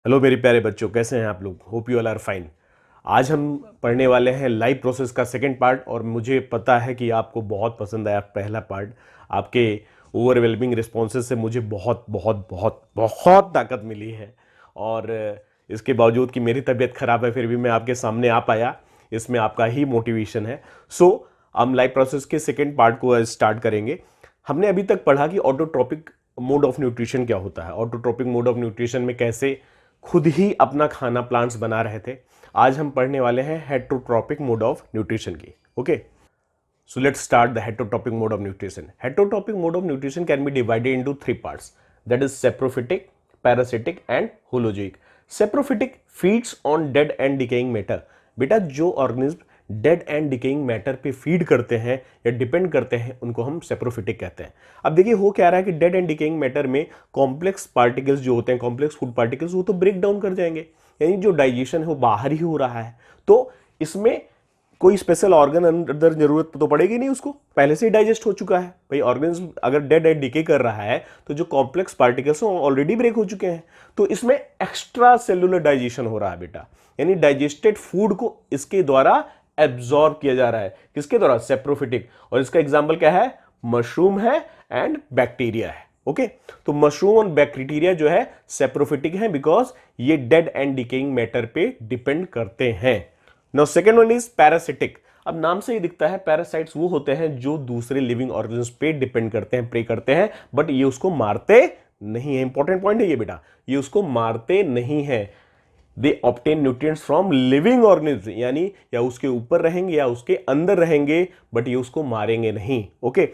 Hello मेरे प्यारे बच्चों, कैसे हैं आप लोग। Hope you all are fine. आज हम पढ़ने वाले हैं लाइव प्रोसेस का सेकंड पार्ट और मुझे पता है कि आपको बहुत पसंद आया पहला पार्ट। आपके ओवरवेलमिंग रिस्पॉन्सेज से मुझे बहुत बहुत बहुत बहुत ताकत मिली है और इसके बावजूद कि मेरी तबीयत खराब है फिर भी मैं आपके सामने आ पाया, इसमें आपका ही मोटिवेशन है। सो हम लाइव प्रोसेस के सेकेंड पार्ट को स्टार्ट करेंगे। हमने अभी तक पढ़ा कि ऑटोट्रॉपिक मोड ऑफ न्यूट्रिशन क्या होता है। ऑटोट्रॉपिक मोड ऑफ न्यूट्रिशन में कैसे खुद ही अपना खाना प्लांट्स बना रहे थे। आज हम पढ़ने वाले हैं हेटरोट्रॉपिक मोड ऑफ न्यूट्रिशन की। Okay, so let's start the heterotropic mode of nutrition. Heterotropic mode of nutrition can be divided into three parts, that is saprophytic, parasitic and holozoic. Saprophytic feeds on dead and decaying matter. बेटा जो organism dead and decaying matter पे feed करते हैं या depend करते हैं उनको हम सेप्रोफिटिक कहते हैं। अब देखिए हो क्या रहा है कि डेड एंड डिकेइंग मैटर में कॉम्प्लेक्स पार्टिकल्स जो होते हैं, कॉम्प्लेक्स फूड पार्टिकल्स, वो तो ब्रेक डाउन कर जाएंगे, यानी जो डाइजेशन है वो बाहर ही हो रहा है। तो इसमें कोई स्पेशल ऑर्गन अंदर जरूरत तो पड़ेगी नहीं, उसको पहले से ही डाइजेस्ट हो चुका है। भाई ऑर्गेनिज्म अगर डेड एंड डिके कर रहा है तो जो कॉम्प्लेक्स पार्टिकल्स हैं ऑलरेडी ब्रेक हो चुके हैं, तो इसमें एक्स्ट्रा सेलुलर डाइजेशन हो रहा है बेटा, यानी डाइजेस्टेड फूड को इसके द्वारा एब्जॉर्ब किया जा रहा है। किसके द्वारा? सेप्रोफिटिक। और इसका एग्जाम्पल क्या है? मशरूम है एंड बैक्टीरिया है। ओके, तो मशरूम और बैक्टीरिया जो है सेप्रोफिटिक है बिकॉज ये डेड एंड डिकेइंग मैटर पे डिपेंड करते हैं। Now second one is parasitic. अब नाम से ही दिखता है, पैरासाइट्स वो होते हैं जो दूसरे लिविंग ऑर्गेनिज्म पे डिपेंड करते हैं, प्रे करते हैं, बट ये उसको मारते नहीं है। इंपॉर्टेंट पॉइंट है ये बेटा, ये उसको मारते नहीं है। They obtain nutrients from living organism, यानी या उसके ऊपर रहेंगे या उसके अंदर रहेंगे, बट ये उसको मारेंगे नहीं। ओके,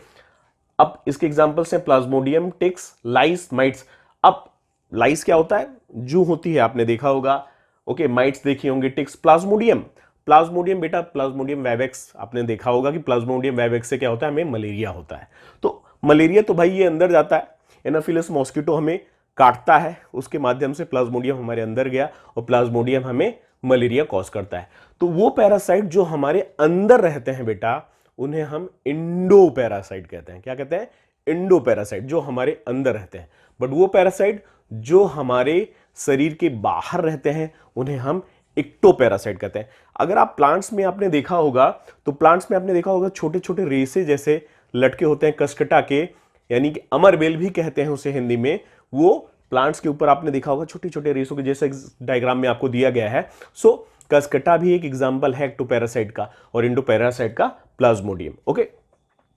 अब इसके एग्जांपल्स हैं प्लाज्मोडियम, टिक्स, लाइस, माइट्स। अब लाइस क्या होता है? जू होती है, आपने देखा होगा। ओके, माइट्स देखी होंगे, टिक्स। प्लाज्मोडियम, प्लाज्मोडियम बेटा प्लाज्मोडियम वेवेक्स आपने देखा होगा कि प्लाज्मोडियम वेवेक्स से क्या होता है? हमें मलेरिया होता है। तो मलेरिया तो भाई ये अंदर जाता है, एनाफिलस मॉस्किटो हमें काटता है, उसके माध्यम से प्लाज्मोडियम हमारे अंदर गया और प्लाज्मोडियम हमें मलेरिया कॉज करता है। तो वो पैरासाइट जो हमारे अंदर रहते हैं बेटा, उन्हें हम इंडो पैरासाइट कहते हैं। क्या कहते हैं? इंडो पैरासाइट, जो हमारे अंदर रहते हैं। बट वो पैरासाइट जो हमारे शरीर के बाहर रहते हैं उन्हें हम इक्टोपैरासाइट कहते हैं। अगर आप प्लांट्स में आपने देखा होगा तो प्लांट्स में आपने देखा होगा छोटे छोटे रेसे जैसे लटके होते हैं कसकटा के, यानी कि अमरबेल भी कहते हैं उसे हिंदी में। वो प्लांट्स के ऊपर आपने देखा होगा छोटे छोटे रेसों के, जैसे डायग्राम में आपको दिया गया है। सो कसकटा भी एक एग्जांपल है एक्टोपैरासाइट का, और इंडोपैरासाइट का plasmodium. Okay,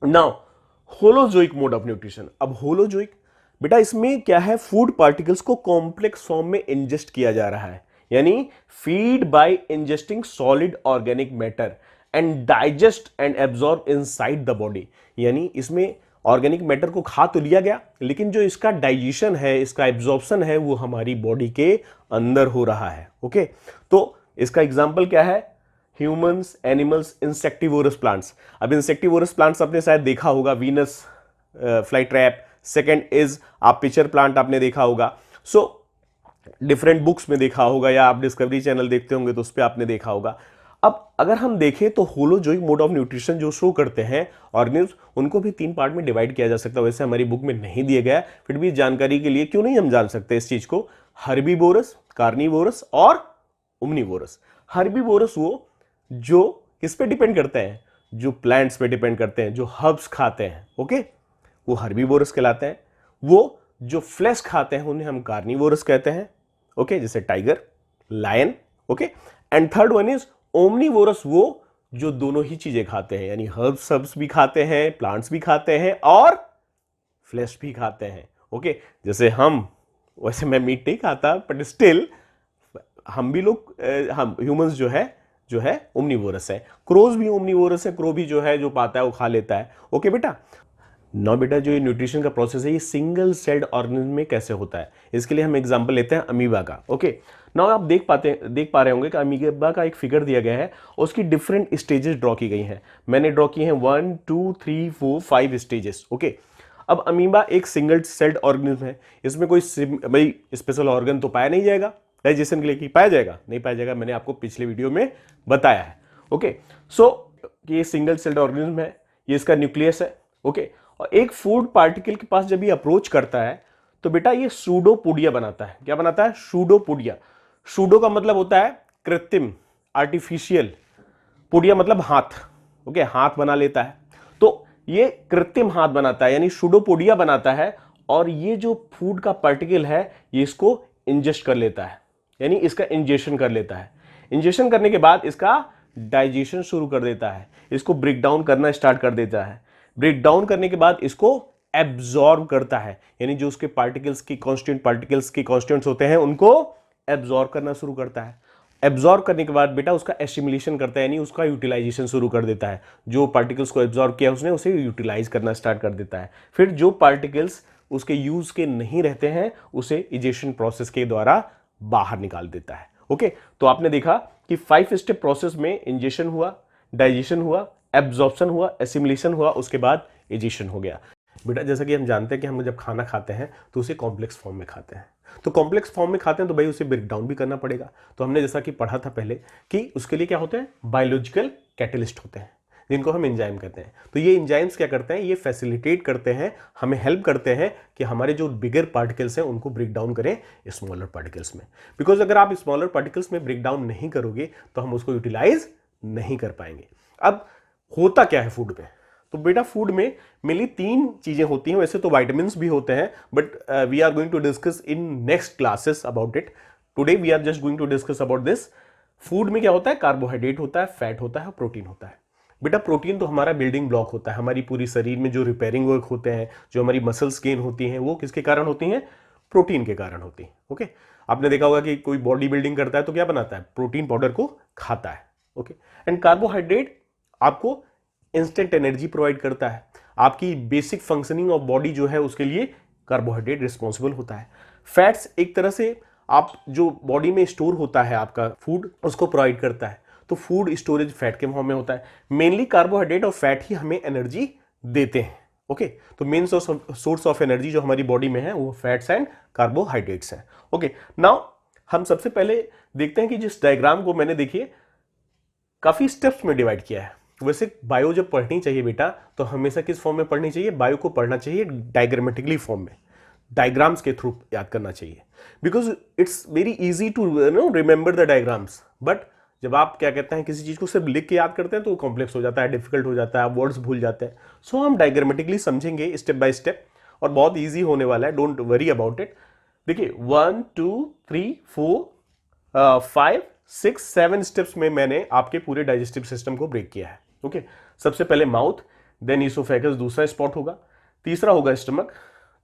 now holozoic mode of nutrition. अब होलोजोइक बेटा इसमें क्या है? फूड पार्टिकल्स को कॉम्प्लेक्स फॉर्म में इंजेस्ट किया जा रहा है, यानी feed by ingesting solid organic matter and digest and absorb inside the body. यानी इसमें ऑर्गेनिक मैटर को खा तो लिया गया, लेकिन जो इसका डाइजेशन है, इसका एब्जॉर्प्शन है, वो हमारी बॉडी के अंदर हो रहा है। ओके, तो इसका एग्जाम्पल क्या है? Humans, animals, insectivorous plants. अब इंसेक्टिवोरस प्लांट्स आपने शायद देखा होगा, Venus fly trap. Second is आप पिचर प्लांट आपने देखा होगा। सो डिफरेंट बुक्स में देखा होगा, या आप डिस्कवरी चैनल देखते होंगे तो उस पर आपने देखा होगा। अब अगर हम देखें तो होलोजोइक मोड ऑफ न्यूट्रिशन जो शो करते हैं ऑर्गेनिज्म, उनको भी तीन पार्ट में डिवाइड किया जा सकता है। वैसे हमारी बुक में नहीं दिया गया, फिर भी जानकारी के लिए क्यों नहीं हम जान सकते इस चीज को। हर्बीवोरस, कार्निवोरस और ओमनीवोरस। हर्बीवोरस वो जो किस पे डिपेंड करते हैं? जो प्लांट्स पे डिपेंड करते हैं, जो हर्ब्स खाते हैं। ओके, वो हर्बीवोरस कहलाते हैं। वो जो फ्लैश खाते हैं उन्हें हम कार्निवोरस कहते हैं। ओके, जैसे tiger, lion. Okay, and third one is omnivorous, वो जो दोनों ही चीजें खाते हैं, यानी हर्ब्स भी खाते हैं, प्लांट्स भी खाते हैं और फ्लैश भी खाते हैं। ओके, जैसे हम, वैसे मैं मीट नहीं खाता बट स्टिल हम भी लोग, हम ह्यूमंस जो है ओमनीवोरस है। क्रोज भी ओमनीवोरस है, क्रो भी जो है जो पाता है वो खा लेता है। ओके बेटा, नौ बेटा जो ये न्यूट्रिशन का प्रोसेस है ये सिंगल सेल्ड ऑर्गेनिज्म में कैसे होता है, इसके लिए हम एग्जांपल लेते हैं अमीबा का। ओके, नाउ आप देख पा रहे होंगे कि अमीबा का एक फिगर दिया गया है, उसकी डिफरेंट स्टेजेस ड्रॉ की गई हैं। मैंने ड्रॉ की हैं 1 2 3 4 5 स्टेजेस। ओके, अब अमीबा एक सिंगल सेल्ड ऑर्गेनिज्म है, इसमें कोई भाई स्पेशल ऑर्गन तो पाया नहीं जाएगा डाइजेशन के लिए, कि पाया जाएगा? नहीं पाया जाएगा, मैंने आपको पिछले वीडियो में बताया है। ओके, सो ये सिंगल सेल्ड ऑर्गेनिज्म है, ये इसका न्यूक्लियस है। ओके, और एक फूड पार्टिकल के पास जब ये अप्रोच करता है तो बेटा ये सूडोपोडिया बनाता है। क्या बनाता है? सूडोपोडिया। सूडो का मतलब होता है कृत्रिम, आर्टिफिशियल, पोडिया मतलब हाथ। ओके, हाथ बना लेता है। तो ये कृत्रिम हाथ बनाता है, यानी सूडोपोडिया बनाता है। और ये जो फूड का पार्टिकल है ये इसको इंजेस्ट कर लेता है, यानी इसका इंजेक्शन कर लेता है। इंजेक्शन करने के बाद इसका डाइजेशन शुरू कर देता है, इसको ब्रेक डाउन करना स्टार्ट कर देता है। ब्रेक डाउन करने के बाद इसको एब्जॉर्ब करता है, यानी जो उसके पार्टिकल्स की कॉन्स्टेंट्स होते हैं उनको एब्जॉर्ब करना शुरू करता है। एब्जॉर्ब करने के बाद बेटा उसका एसिमिलेशन करता है, यानी उसका यूटिलाइजेशन शुरू कर देता है। जो पार्टिकल्स को एब्जॉर्ब किया उसने उसे यूटिलाइज करना स्टार्ट कर देता है। फिर जो पार्टिकल्स उसके यूज के नहीं रहते हैं उसे इजेशन प्रोसेस के द्वारा बाहर निकाल देता है। ओके, तो आपने देखा कि 5 स्टेप प्रोसेस में इंजेशन हुआ, डाइजेशन हुआ, एब्जॉर्प्शन हुआ, एसिमिलेशन हुआ, उसके बाद इजेशन हो गया। बेटा जैसा कि हम जानते हैं कि हम जब खाना खाते हैं तो उसे कॉम्प्लेक्स फॉर्म में खाते हैं। तो कॉम्प्लेक्स फॉर्म में खाते हैं तो भाई उसे ब्रेक डाउन भी करना पड़ेगा। तो हमने जैसा कि पढ़ा था पहले कि उसके लिए क्या होते हैं, बायोलॉजिकल कैटलिस्ट होते हैं जिनको हम एंजाइम कहते हैं। तो ये एंजाइम्स क्या करते हैं, ये फैसिलिटेट करते हैं, हमें हेल्प करते हैं कि हमारे जो बिगर पार्टिकल्स हैं उनको ब्रेक डाउन करें स्मॉलर पार्टिकल्स में। बिकॉज अगर आप स्मॉलर पार्टिकल्स में ब्रेक डाउन नहीं करोगे तो हम उसको यूटिलाइज नहीं कर पाएंगे। अब होता क्या है फूड में? तो बेटा फूड में मेनली 3 चीजें होती हैं। वैसे तो विटामिन्स भी होते हैं, but we are going to discuss in next classes about it. Today we are just going to discuss about this. Food में क्या होता है, कार्बोहाइड्रेट होता है, फैट होता है, प्रोटीन होता है। बेटा प्रोटीन तो हमारा बिल्डिंग ब्लॉक होता है। हमारी पूरी शरीर में जो रिपेयरिंग वर्क होते हैं, जो हमारी मसल्स गेन होती हैं, वो किसके कारण होती हैं? प्रोटीन के कारण होती है। ओके, आपने देखा होगा कि कोई बॉडी बिल्डिंग करता है तो क्या बनाता है? प्रोटीन पाउडर को खाता है। ओके, एंड कार्बोहाइड्रेट आपको इंस्टेंट एनर्जी प्रोवाइड करता है। आपकी बेसिक फंक्शनिंग ऑफ बॉडी जो है उसके लिए कार्बोहाइड्रेट रिस्पॉन्सिबल होता है। फैट्स एक तरह से आप जो बॉडी में स्टोर होता है आपका फूड उसको प्रोवाइड करता है। तो फूड स्टोरेज फैट के फॉर्म में होता है। मेनली कार्बोहाइड्रेट और फैट ही हमें एनर्जी देते हैं। ओके, तो मेन सोर्स ऑफ एनर्जी जो हमारी बॉडी में है वो फैट्स एंड कार्बोहाइड्रेट्स हैं। ओके, नाउ हम सबसे पहले देखते हैं कि जिस डायग्राम को मैंने देखिए काफी स्टेप्स में डिवाइड किया है। वैसे बायो जब पढ़नी चाहिए बेटा तो हमेशा किस फॉर्म में पढ़नी चाहिए? बायो को पढ़ना चाहिए डायग्रामेटिकली फॉर्म में, डायग्राम्स के थ्रू याद करना चाहिए। Because it's very easy to remember the diagrams. But जब आप क्या कहते हैं किसी चीज को सिर्फ लिख के याद करते हैं तो कॉम्प्लेक्स हो जाता है, डिफिकल्ट हो जाता है, वर्ड्स भूल जाते हैं। सो हम डायग्रामेटिकली समझेंगे स्टेप बाय स्टेप और बहुत ईजी होने वाला है। Don't worry about it. देखिए 1 2 3 4 5 6 7 स्टेप्स में मैंने आपके पूरे डाइजेस्टिव सिस्टम को ब्रेक किया है। ओके, सबसे पहले माउथ, देन इसोफेगस दूसरा स्पॉट होगा, तीसरा होगा स्टमक,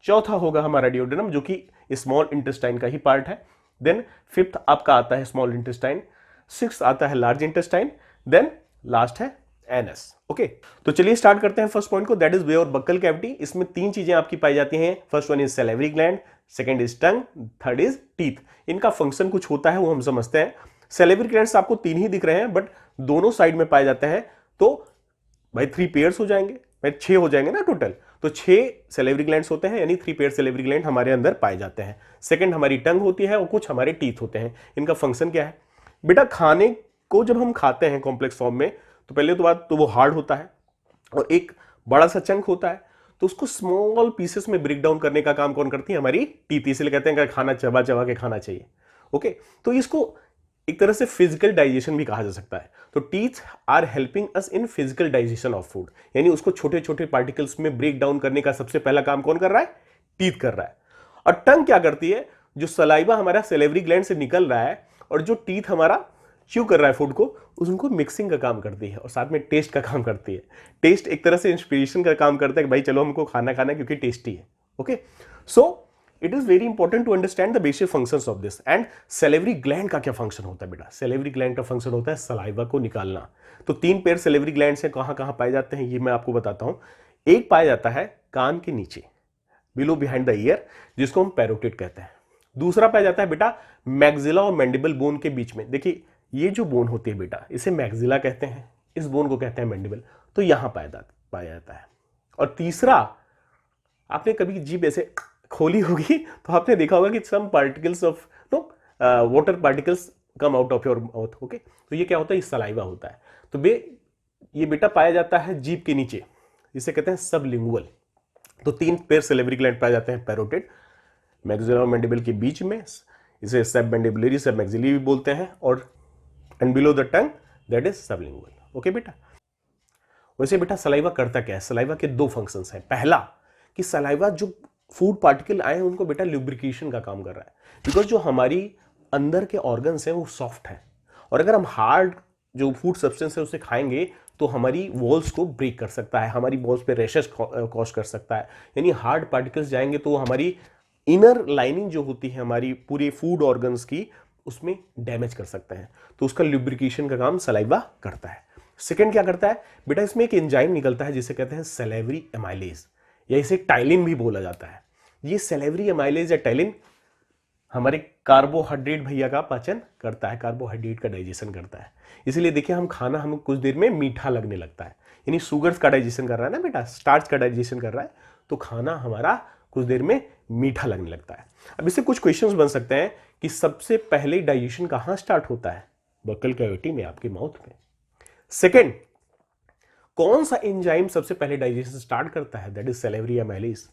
चौथा होगा हमारा डियोडेनम जो कि स्मॉल इंटेस्टाइन का ही पार्ट है, देन फिफ्थ आपका आता है स्मॉल इंटेस्टाइन, सिक्स्थ आता है लार्ज इंटेस्टाइन, देन लास्ट है एनस। ओके, तो चलिए स्टार्ट करते हैं फर्स्ट पॉइंट को, दैट इज वे और बक्कल कैविटी। इसमें 3 चीजें आपकी पाई जाती हैं। First one is salivary gland, second is tongue, third is teeth. इनका फंक्शन कुछ होता है वो हम समझते हैं। सैलिवरी ग्लैंड्स आपको 3 ही दिख रहे हैं बट दोनों साइड में पाए जाते हैं। तो भाई 3 पेयर्स हो जाएंगे, भाई 6 हो जाएंगे ना टोटल। तो 6 सैलिवरी ग्लैंड्स होते हैं, यानी 3 पेयर सैलिवरी ग्लैंड हमारे अंदर पाए जाते हैं। सेकंड हमारी टंग होती है और कुछ हमारे टीथ होते हैं। इनका फंक्शन क्या है बेटा? खाने को जब हम खाते हैं कॉम्प्लेक्स फॉर्म में तो पहले तो बात तो वो हार्ड होता है और एक बड़ा सा चंक होता है। तो उसको स्मॉल पीसेस में ब्रेक डाउन करने का काम कौन करती है? हमारी टीथ। इसलिए कहते हैं कि खाना चबा चबा के खाना चाहिए। ओके, तो इसको एक तरह से फिजिकल डाइजेशन भी कहा जा सकता है। तो teeth are helping us in physical digestion of food, यानी उसको छोटे छोटे पार्टिकल्स में ब्रेक डाउन करने का सबसे पहला काम कौन कर रहा है? टीथ कर रहा है। और टंग क्या करती है? जो सलाइवा हमारा सैलिवरी ग्लैंड से निकल रहा है और जो टीथ हमारा च्यू कर रहा है फूड को, उनको मिक्सिंग का काम करती है और साथ में टेस्ट का काम करती है। टेस्ट एक तरह से इंस्पिरेशन का काम करता है कि भाई चलो हमको खाना खाना है क्योंकि टेस्टी है। Okay, so it is very important to understand the basic functions of this. And salivary gland का क्या फंक्शन होता है बेटा? सैलिवरी ग्लैंड का फंक्शन होता है सलाइवा को निकालना। तो 3 पेयर सैलिवरी ग्लैंड्स हैं, कहां कहां पाए जाते हैं ये मैं आपको बताता हूं। एक पाया जाता है कान के नीचे, बिलो बिहाइंड द ईयर, जिसको हम पैरोटिड कहते हैं। दूसरा पाया जाता है बेटा मैग्जिला और मैंडिबल बोन के बीच में। देखिए ये जो बोन होती है बेटा इसे मैग्जिला कहते हैं, इस बोन को कहते हैं मैंडिबल। तो यहां पाया जाता है। और तीसरा, आपने कभी जीभ ऐसे खोली होगी तो आपने देखा होगा कि some particles of water particles come out of your mouth. Okay, तो ये क्या होता है? ये सलाइवा होता है। तो ये बेटा पाया जाता है जीभ के नीचे, इसे कहते हैं सबलिंगुअल। तो 3 पेयर सैलिवरी ग्लैंड पाए जाते हैं पैरोटिड, मैक्सिलर और मैंडिबल के बीच में, इसे सबमैंडिबुलरी सब मैक्सिलरी भी बोलते हैं, और and below the tongue that is sublingual. Okay बेटा। वैसे बेटा सलाइवा करता क्या है? सलाइवा के दो फंक्शंस हैं। पहला कि सलाइवा जो फूड पार्टिकल आए हैं उनको बेटा लुब्रिकेशन का काम कर रहा है, बिकॉज जो हमारी अंदर के ऑर्गन्स हैं वो सॉफ्ट हैं, और अगर हम हार्ड जो फूड सब्सटेंस है उसे खाएंगे तो हमारी वॉल्स को ब्रेक कर सकता है, हमारी वॉल्स पे रैशेस कॉज कर सकता है। यानी हार्ड पार्टिकल्स जाएंगे तो हमारी इनर लाइनिंग जो होती है हमारी पूरे फूड ऑर्गन्स की, उसमें डैमेज कर सकते हैं। तो उसका लुब्रिकेशन का काम सलाइवा करता है। सेकंड क्या करता है बेटा, इसमें एक एंजाइम निकलता है जिसे कहते हैं सैलिवरी एमाइलेज, या इसे टाइलिन भी बोला जाता है। ये सैलिवरी एमाइलेज या टाइलिन हमारे कार्बोहाइड्रेट भैया का पाचन करता है, कार्बोहाइड्रेट का डाइजेशन करता है। इसीलिए देखिए हम खाना हमें कुछ देर में मीठा लगने लगता है, यानी शुगर्स का डाइजेशन कर रहा है ना बेटा, स्टार्च का डाइजेशन कर रहा है, तो खाना हमारा कुछ देर में मीठा लगने लगता है। अब इससे कुछ क्वेश्चंस बन सकते हैं कि सबसे पहले डाइजेशन कहां स्टार्ट होता है? बकल कैविटी में, आपके माउथ में। सेकेंड, कौन सा एंजाइम सबसे पहले डाइजेशन स्टार्ट करता है? That is salivary amylase.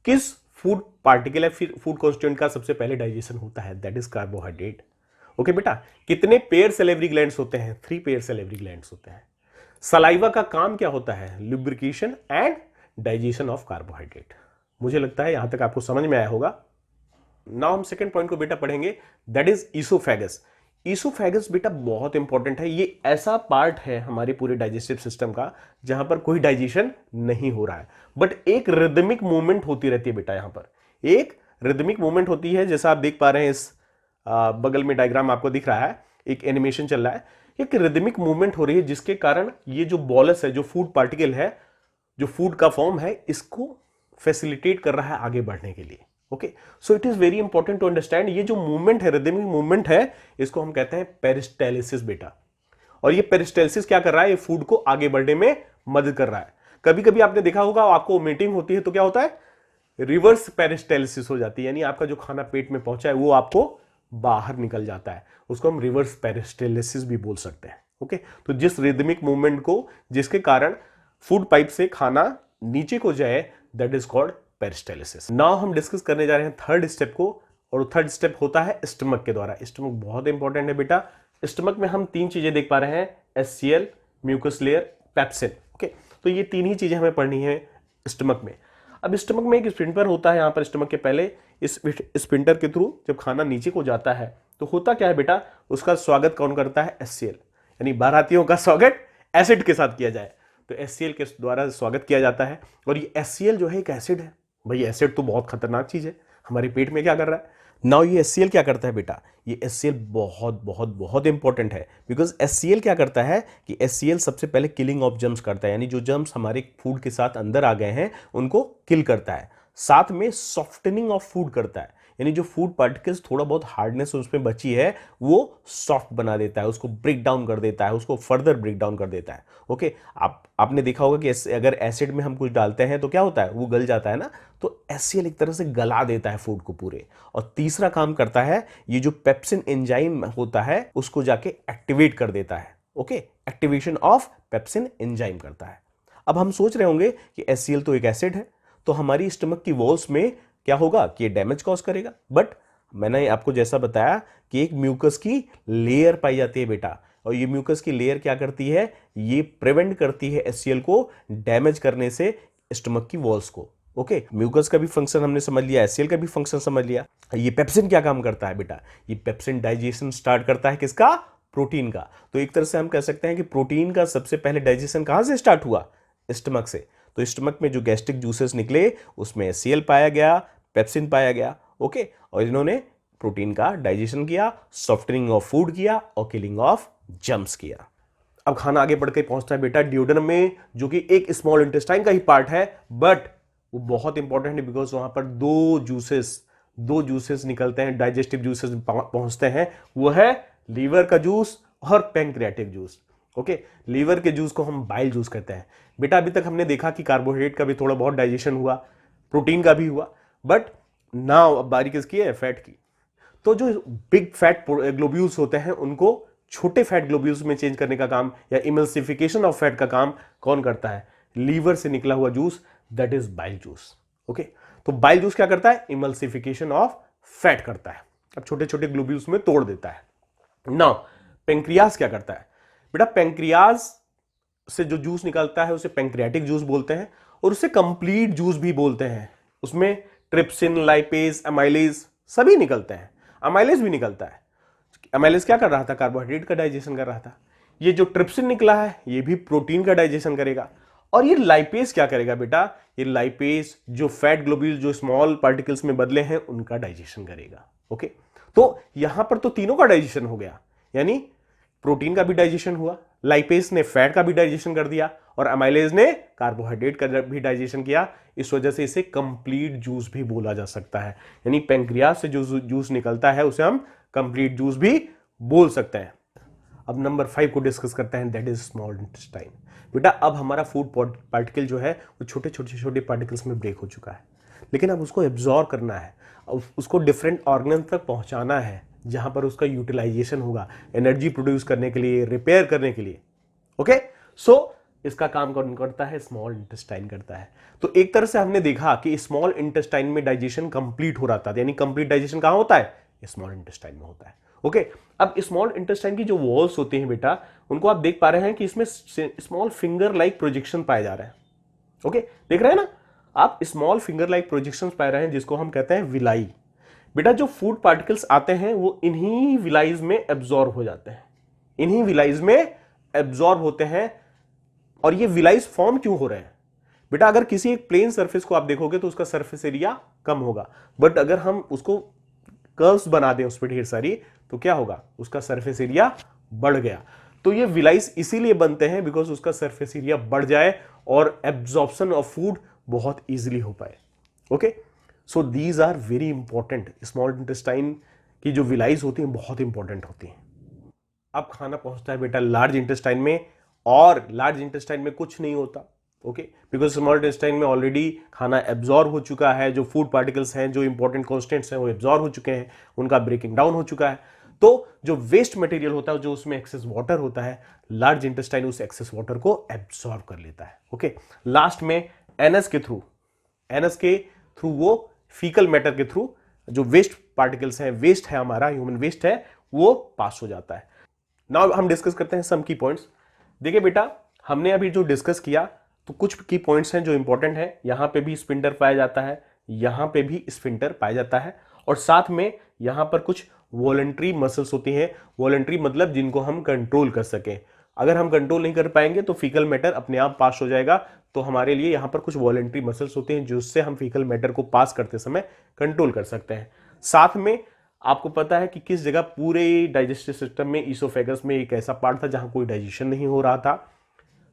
किस फूड पार्टिकल फिर फूड कॉन्स्टिट्यूएंट का सबसे पहले डाइजेशन होता है? That is carbohydrate. ओके बेटा। कितने पेयर सैलिवरी ग्लैंड्स होते हैं? 3 पेयर सैलिवरी ग्लैंड्स होते हैं। सलाइवा का काम क्या होता है? Lubrication and digestion of carbohydrate. मुझे लगता है यहां तक आपको समझ में आया होगा। नाउ हम सेकंड पॉइंट को बेटा पढ़ेंगे, दैट इज ईसोफेगस। ईसोफेगस बेटा बहुत इंपॉर्टेंट है। ये ऐसा पार्ट है हमारे पूरे डाइजेस्टिव सिस्टम का जहां पर कोई डाइजेशन नहीं हो रहा है, बट एक रिदमिक मूवमेंट होती रहती है बेटा। यहां पर एक रिदमिक मूवमेंट होती है, जैसा आप देख पा रहे हैं इस बगल में डायग्राम आपको दिख रहा है, एक एनिमेशन चल रहा है, एक रिदमिक मूवमेंट हो रही है जिसके कारण ये जो बॉलस है, जो फूड पार्टिकल है, जो फूड का फॉर्म है, इसको फैसिलिटेट कर रहा है आगे बढ़ने के लिए। Okay, so it is very important to understand, ये जो मूवमेंट है, रिदमिक मूवमेंट है, इसको हम कहते हैं पेरिस्टालिसिस बेटा। और ये पेरिस्टालिसिस क्या कर रहा है? ये फूड को आगे बढ़ने में मदद कर रहा है। कभी कभी आपने देखा होगा, आपको मीटिंग होती है तो क्या होता है? रिवर्स पेरिस्टालिसिस हो जाती है, यानी आपका जो खाना पेट में पहुंचा है वो आपको बाहर निकल जाता है, उसको हम रिवर्स पेरिस्टालिसिस भी बोल सकते हैं। ओके, तो जिस रिदमिक मूवमेंट को, जिसके कारण फूड पाइप से खाना नीचे को जाए, that is called peristalsis. Now हम डिस्कस करने जा रहे हैं थर्ड स्टेप को, और थर्ड स्टेप होता है स्टमक के द्वारा। स्टमक बहुत इंपॉर्टेंट है बेटा। स्टमक में हम 3 चीजें देख पा रहे हैं, HCL, mucus layer, pepsin. Okay, तो ये 3 ही चीजें हमें पढ़नी है स्टमक में। अब स्टमक में एक स्पिंटर होता है, यहां पर स्टमक के पहले इस स्पिंटर के थ्रू जब खाना नीचे को जाता है तो होता क्या है बेटा, उसका स्वागत कौन करता है? एचसीएल, यानी बारातियों का स्वागत एसिड के साथ किया जाए तो एचसीएल के द्वारा स्वागत किया जाता है। और ये एचसीएल जो है एक एसिड है भाई, एसिड तो बहुत खतरनाक चीज है, हमारे पेट में क्या कर रहा है। नाउ ये एचसीएल क्या करता है बेटा? ये एचसीएल बहुत बहुत बहुत इंपॉर्टेंट है, बिकॉज एचसीएल क्या करता है कि एचसीएल सबसे पहले किलिंग ऑफ जर्म्स करता है, यानी जो जर्म्स हमारे फूड के साथ अंदर आ गए हैं उनको किल करता है। साथ में सॉफ्टनिंग ऑफ फूड करता है, यानी जो फूड पार्टिकल्स थोड़ा बहुत हार्डनेस उसमें बची है वो सॉफ्ट बना देता है, उसको ब्रेक डाउन कर देता है, उसको फर्दर ब्रेक डाउन कर देता है। ओके, आपने देखा होगा कि अगर एसिड में हम कुछ डालते हैं तो क्या होता है? वो गल जाता है ना, तो एचसीएल एक तरह से गला देता है फूड को पूरे। और तीसरा काम करता है, ये जो पेप्सिन एंजाइम होता है उसको जाके एक्टिवेट कर देता है। Okay, activation of pepsin enzyme करता है। अब हम सोच रहे होंगे कि एचसीएल तो एक एसिड है, तो हमारी स्टमक की वॉल्स में क्या होगा कि ये डैमेज कॉज करेगा, बट मैंने आपको जैसा बताया कि एक म्यूकस की लेयर पाई जाती है बेटा, और ये म्यूकस की लेयर क्या करती है? ये प्रिवेंट करती है एचसीएल को डैमेज करने से स्टमक की वॉल्स को। ओके, म्यूकस का भी फंक्शन हमने समझ लिया, एचसीएल का भी फंक्शन समझ लिया। ये पेप्सिन क्या काम करता है बेटा? ये पेप्सिन डाइजेशन स्टार्ट करता है किसका? प्रोटीन का। तो एक तरह से हम कह सकते हैं कि प्रोटीन का सबसे पहले डाइजेशन कहां से स्टार्ट हुआ? स्टमक से। तो स्टमक में जो गैस्ट्रिक जूसेस निकले उसमें एचसीएल पाया गया, पेप्सिन पाया गया। ओके, और इन्होंने प्रोटीन का डाइजेशन किया, सॉफ्टनिंग ऑफ फूड किया और किलिंग ऑफ जर्म्स किया। अब खाना आगे बढ़ के पहुंचता है बेटा ड्यूडेनम में, जो कि एक स्मॉल इंटेस्टाइन का ही पार्ट है, बट वो बहुत इंपॉर्टेंट है बिकॉज वहां पर दो जूसेस निकलते हैं, डाइजेस्टिव जूसेस पहुंचते हैं। वो है लीवर का जूस और पैंक्रियाटिक जूस। ओके, लीवर के जूस को हम बाइल जूस कहते हैं बेटा। अभी तक हमने देखा कि कार्बोहाइड्रेट का भी थोड़ा बहुत डाइजेशन हुआ, प्रोटीन का भी हुआ, बट नाउ अब बारी किसकी है? फैट की। तो जो बिग फैट ग्लोब्यूल्स होते हैं उनको छोटे फैट ग्लोब्यूल्स में चेंज करने का काम, या इमल्सिफिकेशन ऑफ फैट का काम कौन करता है? लीवर से निकला हुआ juice, that is bile juice. Okay, तो बाइल जूस क्या करता है, इमल्सिफिकेशन ऑफ फैट करता है, अब छोटे छोटे ग्लोब्यूल्स में तोड़ देता है। नाउ पेंक्रियाज क्या करता है बेटा, पेंक्रियाज से जो जूस निकलता है उसे पेंक्रियाटिक जूस बोलते हैं और उसे कंप्लीट जूस भी बोलते हैं। उसमें ट्रिप्सिन, लाइपेज, अमाइलेज सभी निकलते हैं, अमाइलेज भी निकलता है। अमाइलेज क्या कर रहा था, कार्बोहाइड्रेट का डाइजेशन कर रहा था। ये जो ट्रिप्सिन निकला है ये भी प्रोटीन का डाइजेशन करेगा। और ये लाइपेज क्या करेगा बेटा, ये लाइपेज जो फैट ग्लोब्यूल जो स्मॉल पार्टिकल्स में बदले हैं उनका डाइजेशन करेगा। ओके, तो यहां पर तो तीनों का डाइजेशन हो गया, यानी प्रोटीन का भी डाइजेशन हुआ, लाइपेज ने फैट का भी डाइजेशन कर दिया और अमाइलेज ने कार्बोहाइड्रेट का भी डाइजेशन किया। इस वजह से इसे कंप्लीट जूस भी बोला जा सकता है, यानी पेंक्रियाज से जो जूस निकलता है उसे हम कंप्लीट जूस भी बोल सकते हैं। अब नंबर 5 को डिस्कस करते हैं, दैट इज स्मॉल इंटेस्टाइन। बेटा अब हमारा फूड पार्टिकल जो है वो छोटे छोटे छोटे पार्टिकल्स में ब्रेक हो चुका है, लेकिन अब उसको एब्जॉर्ब करना है, अब उसको डिफरेंट ऑर्गन तक पहुंचाना है जहां पर उसका यूटिलाइजेशन होगा एनर्जी प्रोड्यूस करने के लिए, रिपेयर करने के लिए। ओके, सो इसका काम कौन करता है, स्मॉल इंटेस्टाइन करता है। तो एक तरह से हमने देखा कि स्मॉल इंटेस्टाइन में डाइजेशन कंप्लीट हो रहा था, यानी कंप्लीट डाइजेशन कहां होता है, स्मॉल इंटेस्टाइन में होता है। ओके, अब स्मॉल इंटेस्टाइन की जो वॉल्स होती हैं बेटा, उनको आप देख पा रहे हैं कि इसमें स्मॉल फिंगर लाइक प्रोजेक्शन पाए जा रहे हैं। ओके, देख रहे हैं ना आप, स्मॉल फिंगर लाइक प्रोजेक्शन पाए रहे हैं जिसको हम कहते हैं विलाई। बेटा जो फूड पार्टिकल्स आते हैं वो इन्हीं विलाइज में एब्जॉर्ब हो जाते हैं, इन्हीं विलाइज में एब्जॉर्ब होते हैं। और ये विलाइज फॉर्म क्यों हो रहे हैं बेटा, अगर किसी एक प्लेन सरफेस को आप देखोगे तो उसका सरफेस एरिया कम होगा, बट अगर हम उसको कर्व्स बना दें उस पर ढेर सारी तो क्या होगा, उसका सरफेस एरिया बढ़ गया। तो ये विलाइज इसीलिए बनते हैं बिकॉज उसका सरफेस एरिया बढ़ जाए और एब्जॉर्प्शन ऑफ फूड बहुत इजीली हो पाए। Okay, so these are very important. Small intestine की जो विलाइज होती हैं बहुत इंपॉर्टेंट होती हैं। अब खाना पहुंचता है बेटा लार्ज इंटेस्टाइन में, और लार्ज इंटेस्टाइन में कुछ नहीं होता। ओके, बिकॉज स्मॉल इंटेस्टाइन में ऑलरेडी खाना एब्जॉर्ब हो चुका है, जो फूड पार्टिकल्स हैं, जो इंपॉर्टेंट कॉन्स्टेंट्स हैं वो एब्जॉर्ब हो चुके हैं, उनका ब्रेकिंग डाउन हो चुका है। तो जो वेस्ट मटेरियल होता है, जो उसमें एक्सेस वाटर होता है, लार्ज इंटेस्टाइन उस एक्सेस वाटर को एब्जॉर्ब कर लेता है। ओके, लास्ट में एनस के थ्रू वो फीकल मैटर के थ्रू जो वेस्ट पार्टिकल्स हैं, वेस्ट है हमारा, ह्यूमन वेस्ट है, वो पास हो जाता है। नाउ हम डिस्कस करते हैं सम की पॉइंट्स। देखिए बेटा हमने अभी जो डिस्कस किया तो कुछ की पॉइंट्स हैं जो इंपॉर्टेंट है। यहां पे भी स्फिंक्टर पाया जाता है, यहां पे भी स्फिंक्टर पाया जाता है, और साथ में यहां पर कुछ वॉलंटरी मसल्स होती हैं। वॉलंटरी मतलब जिनको हम कंट्रोल कर सकें। अगर हम कंट्रोल नहीं कर पाएंगे तो फीकल मैटर अपने आप पास हो जाएगा। तो हमारे लिए यहां पर कुछ वॉलंटरी मसल्स होते हैं जिससे हम फीकल मैटर को पास करते समय कंट्रोल कर सकते हैं। साथ में आपको पता है कि किस जगह पूरे डाइजेस्टिव सिस्टम में, ईसोफेगस में एक ऐसा पार्ट था जहां कोई डाइजेशन नहीं हो रहा था।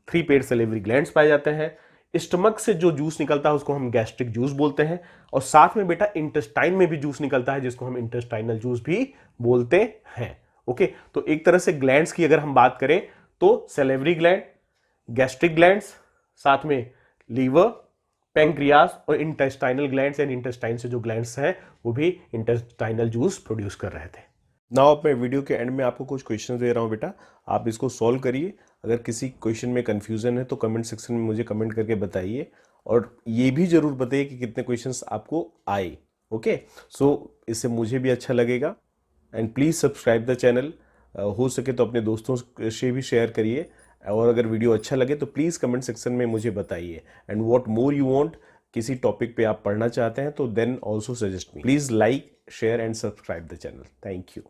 3 पेयर सलेवरी ग्लैंड्स पाए जाते हैं। स्टमक से जो जूस निकलता है उसको हम गैस्ट्रिक जूस बोलते हैं, और साथ में बेटा इंटेस्टाइन में भी जूस निकलता है जिसको हम इंटेस्टाइनल जूस भी बोलते हैं। ओके, तो एक तरह से ग्लैंड्स की अगर हम बात करें तो सलेवरी ग्लैंड, गैस्ट्रिक ग्लैंड्स, साथ में लीवर, पैंक्रियास और इंटेस्टाइनल ग्लैंड्स, एंड इंटेस्टाइन से जो ग्लैंड्स हैं वो भी इंटेस्टाइनल जूस प्रोड्यूस कर रहे थे। नाउ अब मैं वीडियो के एंड में आपको कुछ क्वेश्चन दे रहा हूं बेटा, आप इसको सॉल्व करिए। अगर किसी क्वेश्चन में कंफ्यूजन है तो कमेंट सेक्शन में मुझे कमेंट करके बताइए, और ये भी जरूर बताइए कि कितने क्वेश्चंस आपको आए। ओके, सो इससे मुझे भी अच्छा लगेगा। And please subscribe the channel, हो सके तो अपने दोस्तों से भी शेयर करिए, और अगर वीडियो अच्छा लगे तो प्लीज़ कमेंट सेक्शन में मुझे बताइए। And what more you want, किसी टॉपिक पे आप पढ़ना चाहते हैं तो then also suggest me. Please like, share and subscribe the channel. Thank you.